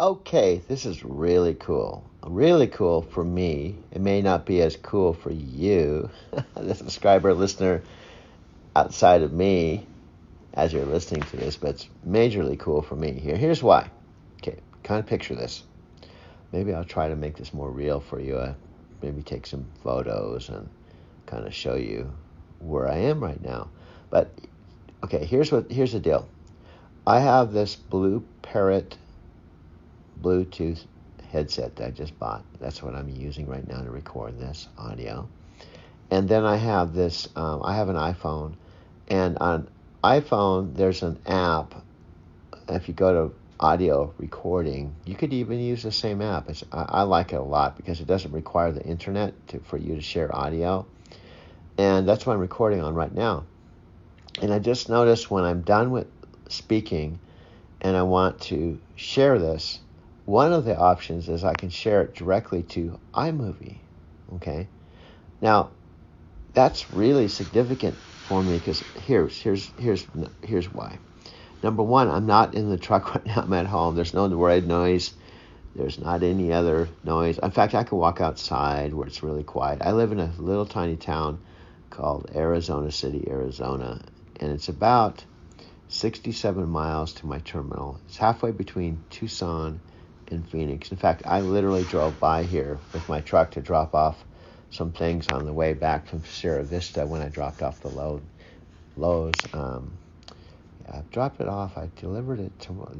Okay, this is really cool. Really cool for me. It may not be as cool for you, the subscriber, listener outside of me, as you're listening to this, but it's majorly cool for me. Here's why. Okay, kind of picture this. Maybe I'll try to make this more real for you. Maybe take some photos and kind of show you where I am right now. But okay, here's the deal. I have this Blue Parrot Bluetooth headset that I just bought. That's what I'm using right now to record this audio. And then I have this, I have an iPhone, and on iPhone there's an app. If you go to audio recording, you could even use the same app. I like it a lot because it doesn't require the internet for you to share audio. And that's what I'm recording on right now. And I just noticed when I'm done with speaking and I want to share this, one of the options is I can share it directly to iMovie. Okay? Now, that's really significant for me because here's why. Number one, I'm not in the truck right now. I'm at home. There's no red noise. There's not any other noise. In fact, I can walk outside where it's really quiet. I live in a little tiny town called Arizona City, Arizona, and it's about 67 miles to my terminal. It's halfway between Tucson and Phoenix. In fact, I literally drove by here with my truck to drop off some things on the way back from Sierra Vista when I dropped off the Lowe's. I dropped it off. I delivered it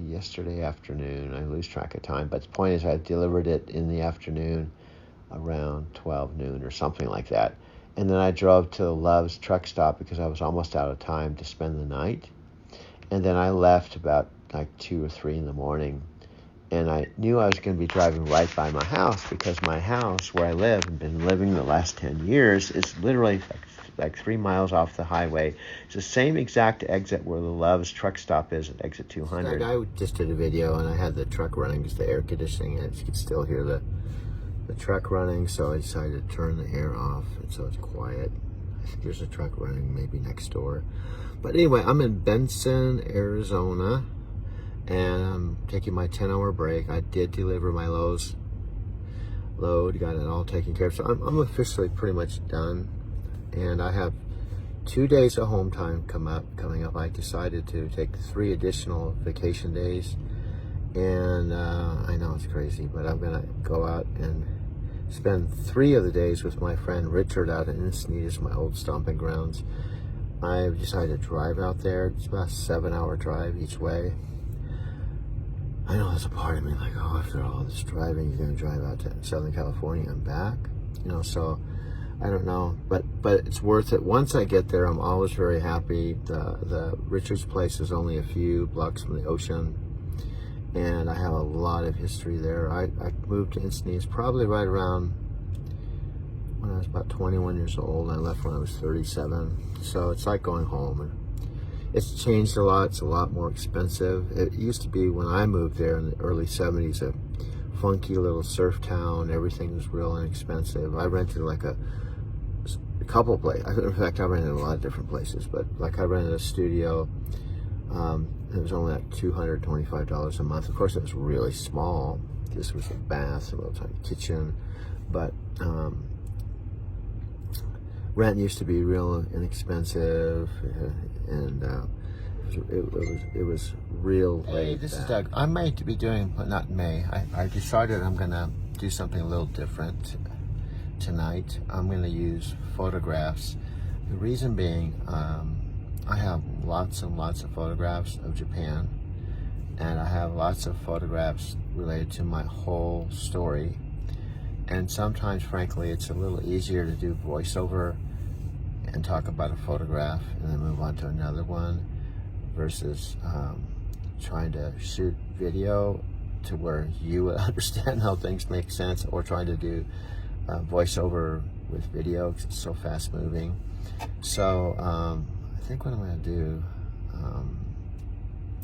yesterday afternoon. I lose track of time, but the point is I delivered it in the afternoon around 12 noon or something like that. And then I drove to the Love's truck stop because I was almost out of time to spend the night. And then I left about like 2 or 3 in the morning. And I knew I was going to be driving right by my house because my house where I live and been living the last 10 years is literally like 3 miles off the highway. It's the same exact exit where the Love's truck stop is at exit 200. I just did a video and I had the truck running because the air conditioning, and you can still hear the truck running, so I decided to turn the air off and so it's quiet. I think there's a truck running maybe next door. But anyway, I'm in Benson, Arizona, and I'm taking my 10-hour break. I did deliver my Lowe's load, got it all taken care of. So I'm officially pretty much done. And I have 2 days of home time coming up. I decided to take 3 additional vacation days. And I know it's crazy, but I'm going to go out and spend 3 of the days with my friend Richard out in Encinitas, my old stomping grounds. I've decided to drive out there. It's about a 7-hour drive each way. I know there's a part of me like, oh, after all this driving, you're going to drive out to Southern California and back? So I don't know, but it's worth it. Once I get there, I'm always very happy. The Richard's place is only a few blocks from the ocean, and I have a lot of history there. I moved to Encinitas probably right around when I was about 21 years old, and I left when I was 37. So it's like going home. And it's changed a lot. It's a lot more expensive. It used to be when I moved there in the early 70s, a funky little surf town. Everything was real inexpensive. I rented like a couple places. In fact, I rented a lot of different places, but like I rented a studio. It was only like $225 a month. Of course, it was really small. This was a bath, a little tiny kitchen, but rent used to be real inexpensive, and it was real. Hey, this is Doug. I may be doing, but not May. I decided I'm gonna do something a little different tonight. I'm gonna use photographs. The reason being, I have lots and lots of photographs of Japan, and I have lots of photographs related to my whole story. And sometimes, frankly, it's a little easier to do voiceover and talk about a photograph and then move on to another one versus trying to shoot video to where you would understand how things make sense, or trying to do voiceover with video because it's so fast moving. So I think what I'm going to do,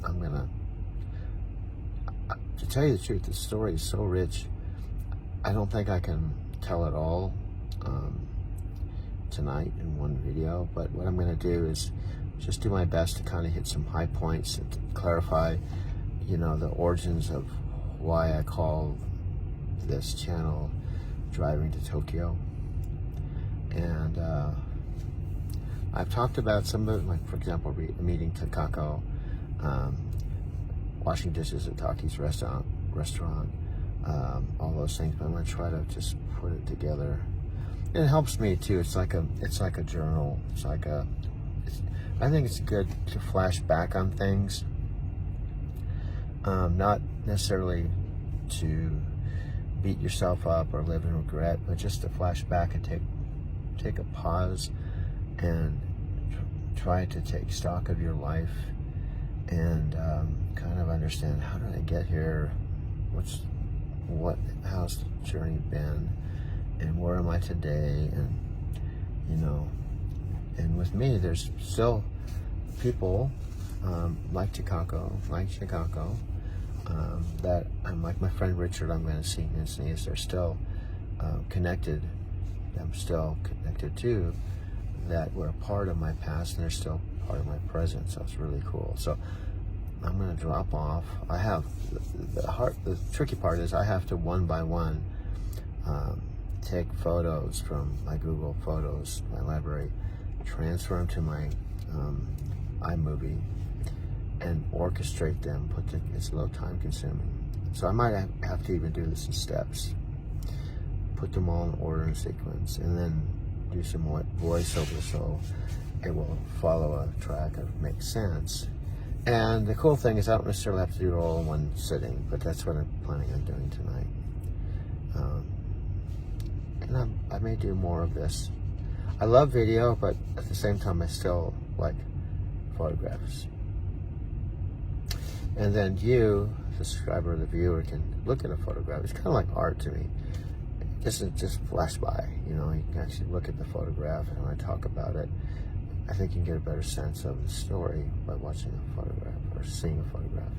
I'm going to tell you the truth, the story is so rich. I don't think I can tell it all tonight in one video, but what I'm going to do is just do my best to kind of hit some high points and to clarify, the origins of why I call this channel Driving to Tokyo. And I've talked about some of it, like, for example, meeting Takako, washing dishes at Taki's restaurant, all those things. But I'm gonna try to just put it together. And it helps me too. It's like a journal. I think it's good to flash back on things, not necessarily to beat yourself up or live in regret, but just to flash back and take a pause and try to take stock of your life and kind of understand, how did I get here? How's the journey been? And where am I today? And, and with me, there's still people like Chicago, that I'm like my friend Richard, I'm going to see and sneeze. They're still connected. I'm still connected to, that were a part of my past, and they're still part of my present. So it's really cool. So I'm going to drop off. I have the tricky part is I have to one by one take photos from my Google Photos, my library, transfer them to my iMovie, and orchestrate them. It's a little time consuming. So I might have to even do this in steps. Put them all in order and sequence, and then do some more voiceover so it will follow a track that makes sense. And the cool thing is I don't necessarily have to do it all in one sitting, but that's what I'm planning on doing tonight. And I may do more of this. I love video, but at the same time I still like photographs. And then you, the subscriber or the viewer, can look at a photograph. It's kind of like art to me. It doesn't just flash by, you can actually look at the photograph, and when I talk about it, I think you can get a better sense of the story by watching a photograph or seeing a photograph.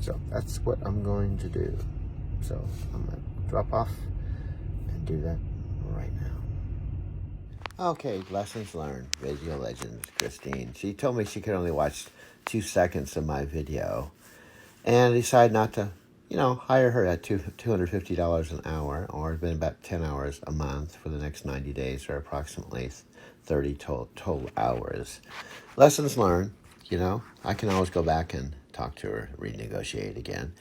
So that's what I'm going to do. So I'm going to drop off and do that right now. Okay, lessons learned. Video legend Christine. She told me she could only watch 2 seconds of my video, and I decided not to, hire her at $250 an hour, or it's been about 10 hours a month for the next 90 days, or approximately 30 total hours. Lessons learned, I can always go back and talk to her, renegotiate again.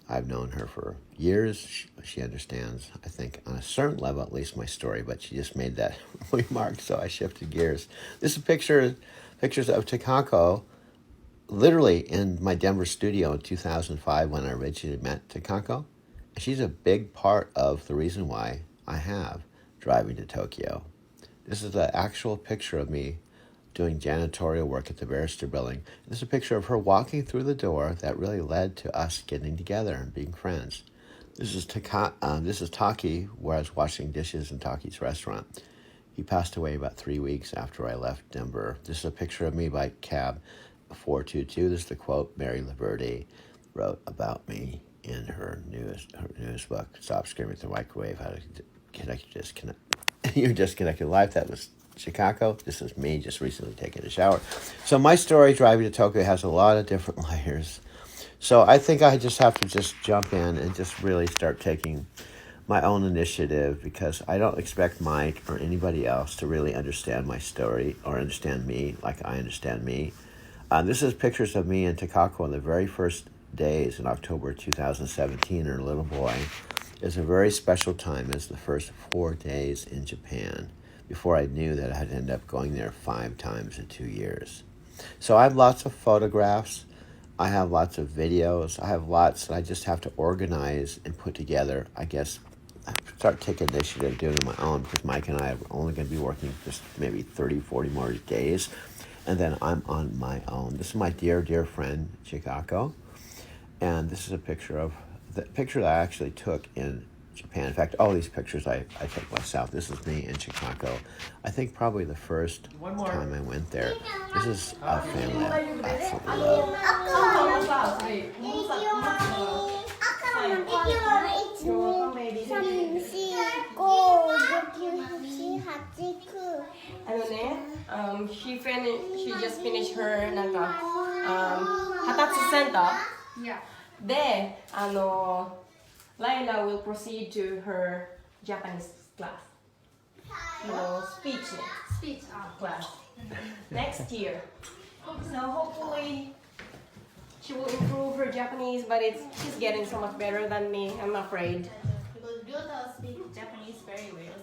I've known her for years. She understands, I think, on a certain level, at least, my story, but she just made that remark, so I shifted gears. This is pictures of Takako, literally in my Denver studio in 2005 when I originally met Takako. She's a big part of the reason why I have Driving to Tokyo. This is the actual picture of me doing janitorial work at the Barrister Building. This is a picture of her walking through the door that really led to us getting together and being friends. This is Taki, where I was washing dishes in Taki's restaurant. He passed away about 3 weeks after I left Denver. This is a picture of me by cab 422. This is the quote Mary Laverde wrote about me in her newest book, Stop Screaming at the Microwave, How to You Disconnect Your Life. That was Chicago. This is me just recently taking a shower. So my story, Driving to Tokyo, has a lot of different layers. So I think I just have to just jump in and just really start taking my own initiative, because I don't expect Mike or anybody else to really understand my story or understand me like I understand me. This is pictures of me and Takako on the very first days in October 2017. Her little boy. It's a very special time. It's the first 4 days in Japan before I knew that I'd end up going there 5 times in 2 years. So I have lots of photographs. I have lots of videos. I have lots that I just have to organize and put together. I guess I start taking initiative doing it on my own, because Mike and I are only going to be working just maybe 30, 40 more days. And then I'm on my own. This is my dear, dear friend, Chikako. And this is a picture of the picture that I actually took in Japan. In fact, all these pictures I take myself. This is me in Chicago. I think probably the first time I went there. This is a family I absolutely love. She just finished her Hatatsu Center. Yeah. で、Laila will proceed to her Japanese class. Speech class next year. So hopefully she will improve her Japanese, but she's getting so much better than me, I'm afraid. Because Ryota speaks Japanese very well.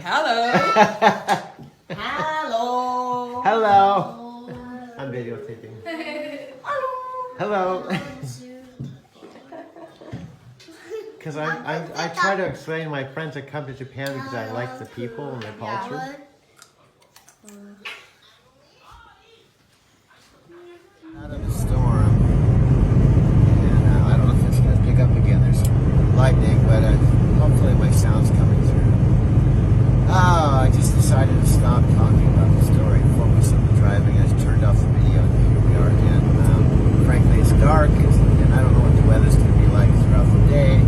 Hello. Hello. Hello. I'm videotaping. Hello. Because I try to explain to my friends that come to Japan because I like the people and the culture. Out of the storm, and I don't know if it's going to pick up again. There's lightning, but hopefully my sound's coming through. I just decided to stop talking about the story, focus on the driving. I just turned off the video, and here we are again. Frankly, it's dark, and I don't know what the weather's going to be like throughout the day.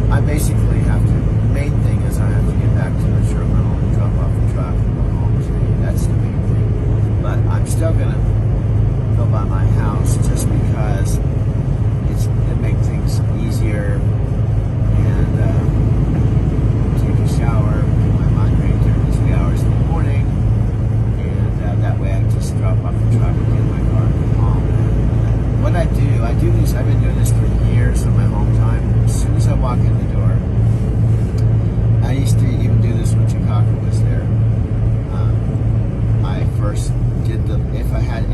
I basically have to, the main thing is I have to get back to the Sherman home and drop off the truck and go home today. That's the main thing. But I'm still going to go by my house just because it makes things easier, and take a shower, get my mind ready during 2 hours in the morning, and that way I can just drop off the truck and get in my car and go home. And what I do these, I've been doing this for years on my home time. As soon as I walk in the door, I used to even do this when Chikaka was there. I first did if I had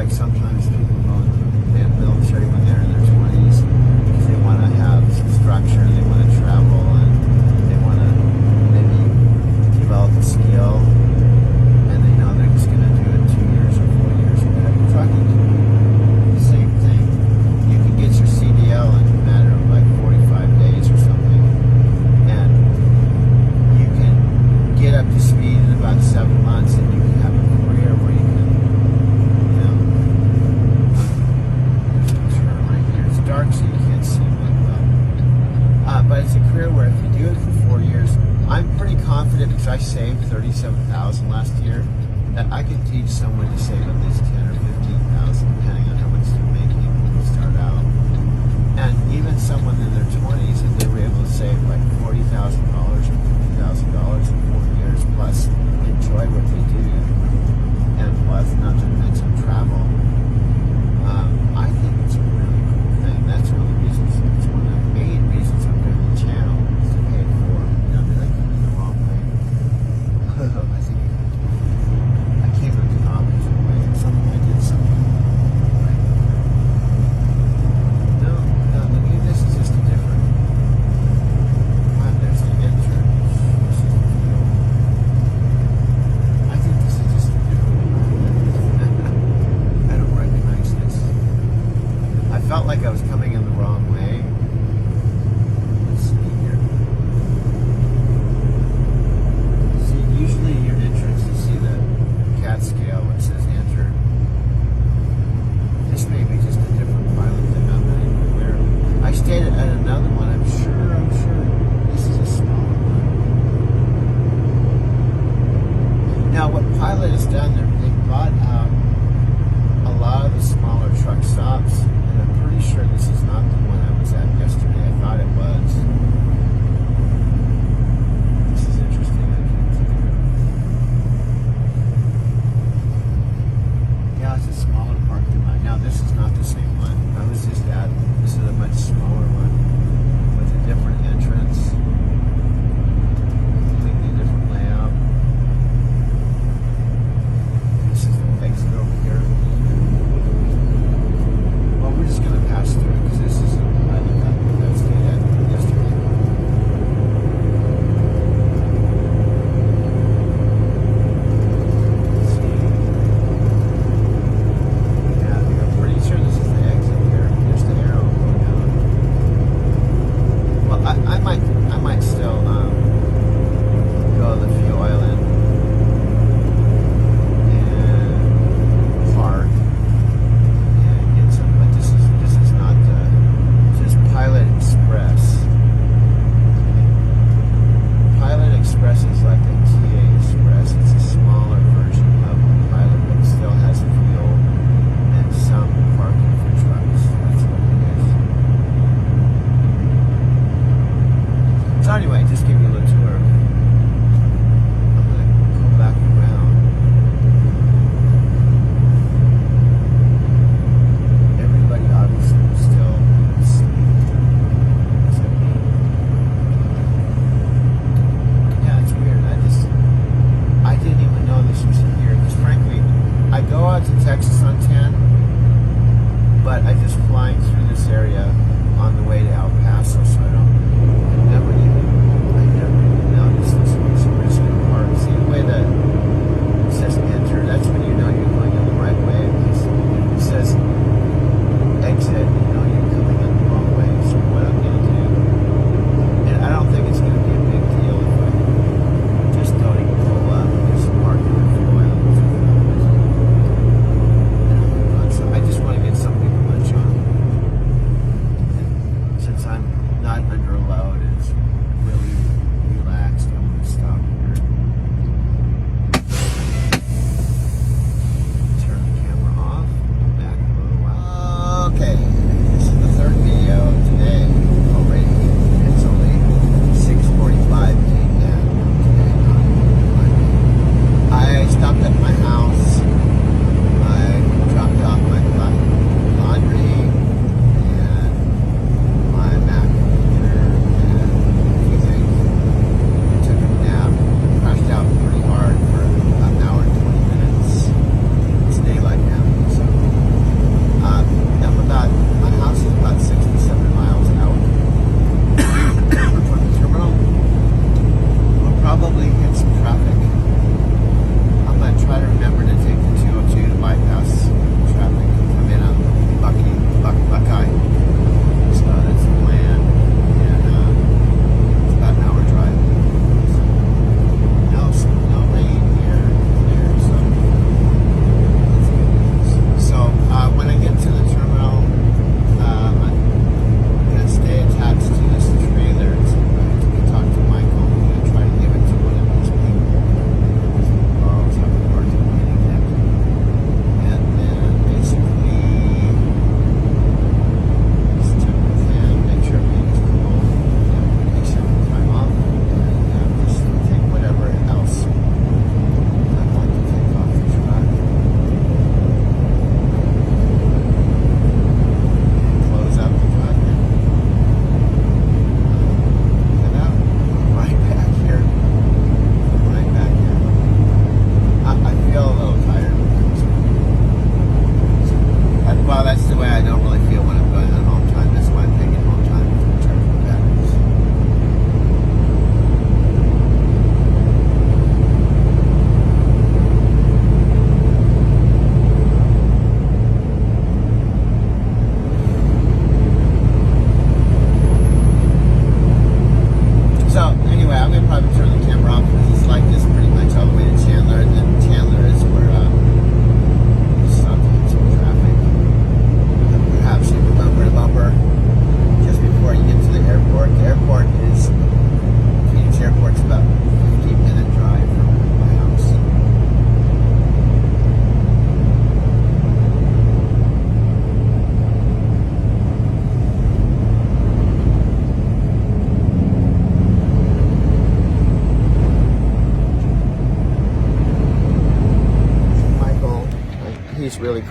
like sometimes people go into the military when they're in their 20s because they want to have some structure, they want to travel, and they want to maybe develop a skill, and they know they're just going to do it 2 years or 4 years or whatever. Talking to the same thing. You can get your CDL in a matter of like 45 days or something, and you can get up to speed in about 7 months, and you can have a career where you can, you know, there's a turn right here. It's dark, so you can't see really well. But it's a career where if you do it for 4 years, I'm pretty confident because I saved $37,000 last year that I could teach someone to save at least 10 or 15,000, depending on how much they're making when they start out. And even someone in their 20s, if they were able to save like $40,000 or $50,000 in 4 years, plus enjoy what they do, and plus not to mention travel, I think it's a really cool thing. That's one of the reasons. It's one of the main reasons I'm doing the channel is to pay it forward. You know, did I come in the wrong way? I think I came in the opposite way. Something I did something. Right. No, look at this. Is just a different. There's the entrance. This is the field. I think this is just a different. I don't recognize this. I felt like I was coming in the wrong way. Let's see here. See, usually your entrance, you see the cat scale that says enter. This may be just a different pilot thing. I'm not even aware. I stayed at another one. I'm sure this is a smaller one. Now, what Pilot has done, they bought out a lot of the smaller truck stops, and I'm pretty sure this is not the one I was at yesterday. I thought it was. This is interesting. I can't think of it. Yeah, it's a smaller parking lot. Now, this is not the same one. I was just at, this is a much smaller one with a different entrance, completely different layout. This is the exit over here. Well, we're just going to pass through because this is a pilot that I stayed at yesterday. Let's see. Yeah, I think I'm pretty sure this is the exit here. There's the arrow going down. Well, I might still go to the fuel island and park and get some. But this is not the. This is Pilot Express. Pilot Express is like a TA Express. It's a smaller version of Pilot, but still has fuel and some parking for trucks. That's what it is. So anyway, just give you a little tour. I'm going to go back around. Everybody obviously is still asleep. Except me. Yeah, it's weird. I didn't even know this was here. Because frankly, I go out to Texas on 10, but I just flying through this area on the way to El Paso, so I never even noticed this was Briscoe Park. See the way that it says enter, that's when you know you're going in the right way. It says exit, you know you're coming in the wrong way. So what I'm going to do, and I don't think it's going to be a big deal if I just don't even pull up and just park in the fuel island. So I just want to get something to munch on. And since I'm not under 11,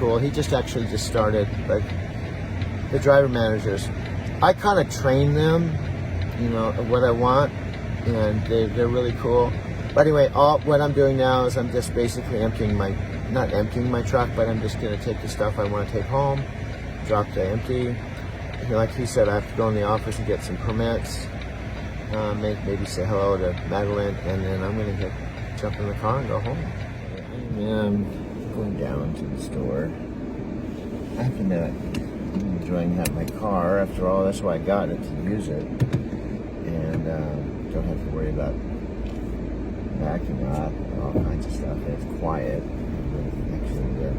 cool. He just started, but the driver managers, I kind of train them, what I want, and they're really cool. But anyway, what I'm doing now is I'm just basically not emptying my truck, but I'm just going to take the stuff I want to take home, drop the empty. Like he said, I have to go in the office and get some permits, maybe say hello to Madeline, and then I'm going to jump in the car and go home. I'm going down to the store. I have to admit, I'm enjoying having my car. After all, that's why I got it, to use it. And don't have to worry about backing up and all kinds of stuff. It's quiet. Actually, the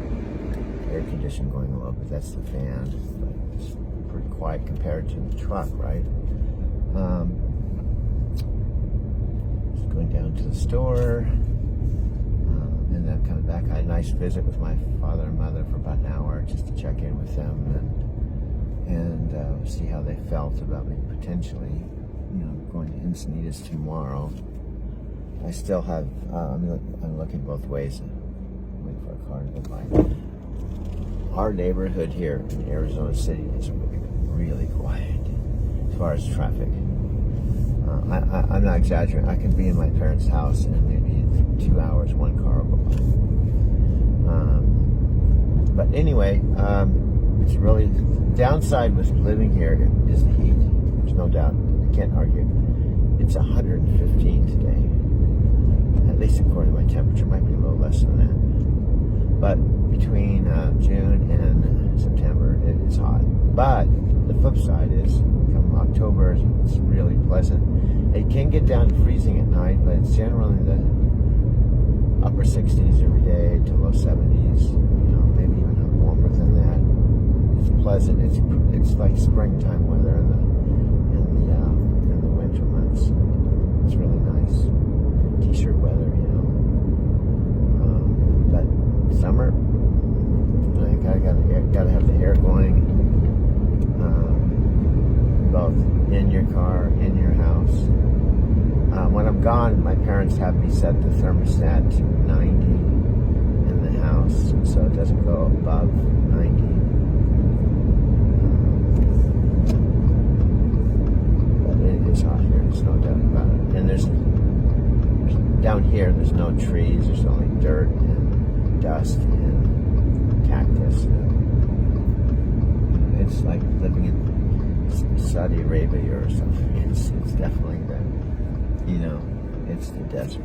air conditioning going a little bit, that's the fan. But it's pretty quiet compared to the truck, right? Just going down to the store. And then coming back. I had a nice visit with my father and mother for about an hour just to check in with them and see how they felt about me potentially, going to Encinitas tomorrow. I still have, I'm looking both ways. Waiting for a car to go by. Our neighborhood here in Arizona City is really quiet as far as traffic. I'm not exaggerating. I can be in my parents' house and maybe in 2 hours, one car will go by. But anyway, it's really, downside with living here is the heat. There's no doubt. I can't argue. It's 115 today. At least according to my temperature, might be a little less than that. But between June and September, it is hot. But the flip side is, come October, it's really pleasant. It can get down to freezing at night, but it's generally the upper 60s every day to low 70s, maybe even warmer than that. It's pleasant. It's like springtime weather in the winter months. It's really nice. T-shirt weather, but summer, I gotta have the air going, both in your car, in your house. When I'm gone, my parents have me set the thermostat to 90 in the house, so it doesn't go above 90. But it is hot here, there's no doubt about it. And there's down here, there's no trees, there's only dirt and dust and cactus. It's like living in Saudi Arabia or something. It's definitely the, it's the desert.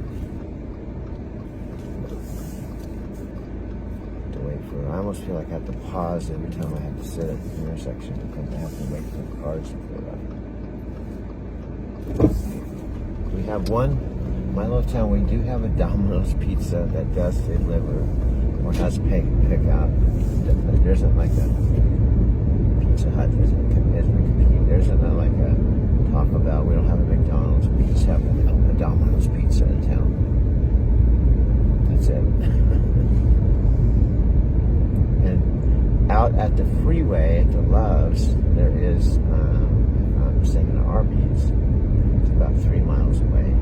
To wait for, I almost feel like I have to pause every time I have to sit at the intersection because I have to wait for cars to pull up. We have my little town, we do have a Domino's pizza that does deliver or has pick up. There isn't like a Pizza Hut, there isn't like a Taco Bell. We don't have a McDonald's. We just have a Domino's pizza in town. That's it. And out at the freeway at the Loves, there is, I'm staying in Arby's. It's about 3 miles away.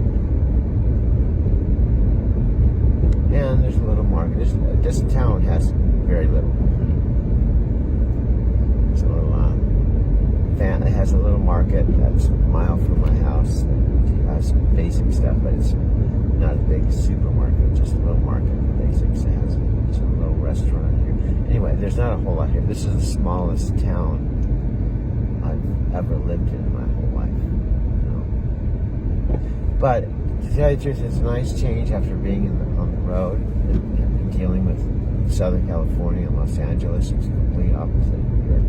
And there's a little market. This town has very little. It's a little it has a little market that's a mile from my house. It has some basic stuff, but it's not a big supermarket, just a little market for basics. It has a little restaurant here. Anyway, there's not a whole lot here. This is the smallest town I've ever lived in my whole life. But to tell you the truth, it's a nice change after being on the road and dealing with Southern California and Los Angeles. It's completely opposite here.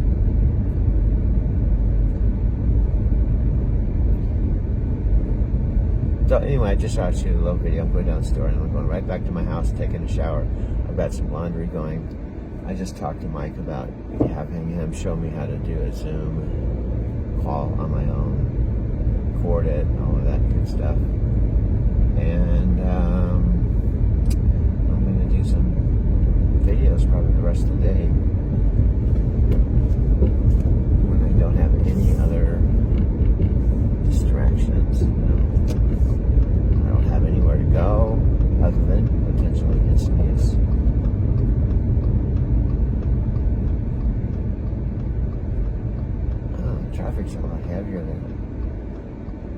So anyway, I just shot you a little video. I'm going down the store and I'm going right back to my house, taking a shower. I've got some laundry going. I just talked to Mike about having him show me how to do a Zoom call on my own, record it, and all of that good stuff. And I'm going to do some videos probably the rest of the day when I don't have any other distractions. I don't have anywhere to go other than potentially Encinitas. traffic's a lot heavier than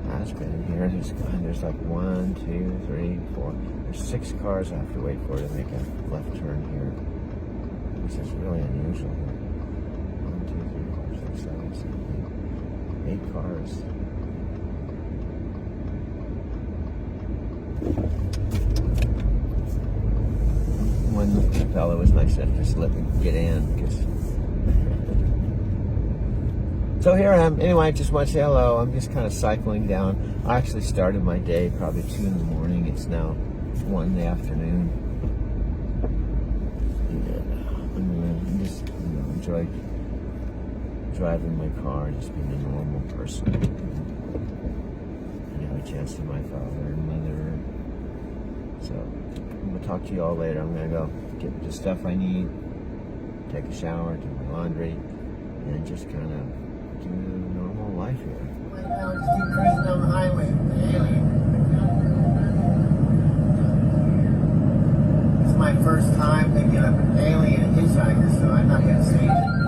it has been in here. There's like 1, 2, 3, 4. There's 6 cars I have to wait for to make a left turn here, which is really unusual here. 1, 2, 3, 4, 6, 7, 8. 8 cars. One fellow was nice enough to just let me get in because. So here I am. Anyway, I just want to say hello. I'm just kind of cycling down. I actually started my day probably 2 in the morning. It's now 1 in the afternoon. I'm just enjoy driving my car, just being a normal person. I have a chance to see my father and mother. So I'm gonna talk to you all later. I'm gonna go get the stuff I need, take a shower, do my laundry, and just kind of do normal life here. Right now, we're just cruising down the highway with the alien. It's my first time picking up an alien hitchhiker, so I'm not gonna say anything.